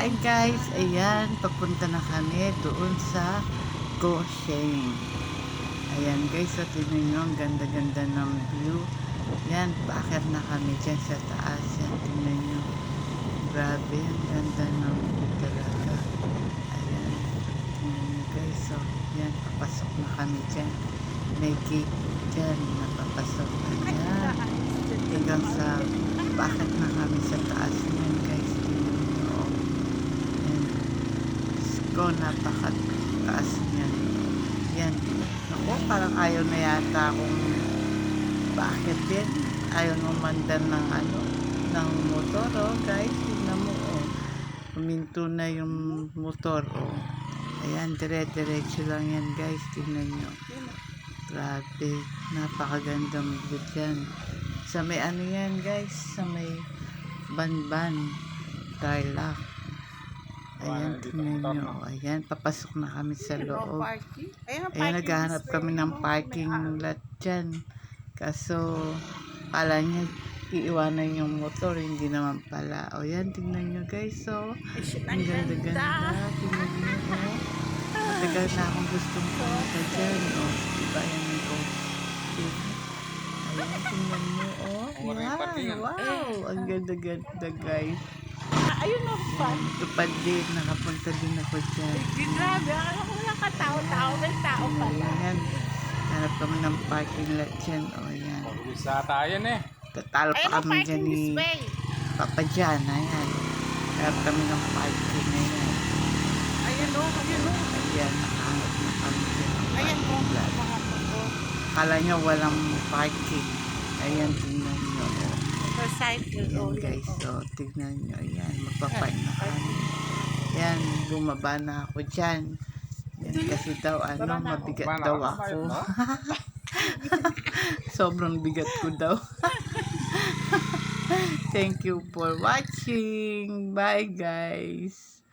Hi guys, ayan, papunta na kami doon sa Gosheng. Ayan guys, so tignan nyo, ang ganda-ganda ng view. Yan, bakit na kami dyan sa taas. Yan, tignan nyo. Grabe, ang ganda ng view talaga. Ayan, tignan nyo guys, so yan, papasok na kami dyan. May gate dyan, napapasok na yan. Hanggang sa, bakit na kami sa taas yan guys. Ko napakataas niyan. Yan. Naku, parang ayaw na yata akong bakit din. Ayaw umandan ng ng motor, oh guys. Tignan mo, oh. Huminto na yung motor, oh. Ayan, dire-diretso lang yan guys. Tignan nyo. Grabe. Napakagandang view dyan. Sa may yan guys. Sa may Banban. Tarlac. Ayan, tingnan nyo. Ayan, papasok na kami sa loob. Ayan, naghahanap kami ng parking lot dyan. Kaso, pala niya, iiwanan yung motor. Hindi naman pala. O yan, tingnan nyo guys. So, ang ganda-ganda. Tingnan nyo. Matagal na akong gustong pumunta dyan. O, diba yan yung coffee. Ayan, tingnan nyo. O, yan. Wow, ang ganda-ganda guys. Ayun na pa. Tupad din, nakapunta din ako dyan. Grabe, akala ko wala ka tao-tao, may tao pala. Ayan, hanap kami ng parking lot dyan. O, ayan. Bisa tayo eh. Tatalo pa kami dyan ni Papa Jan. Ayan. Hanap kami ng parking. Ayan. Ayan o, ayan o. Ayan, nakahanap na kami dyan. Ayan o, mga po. Akala nyo walang parking. Ayan, tingnan nyo. Sa side Ayan guys, so tignan nyo. Ayan, magpapark na kami. Ayan, bumaba na ako dyan. Yan, kasi daw, mabigat daw ako. Sobrang bigat ko daw. Thank you for watching. Bye guys.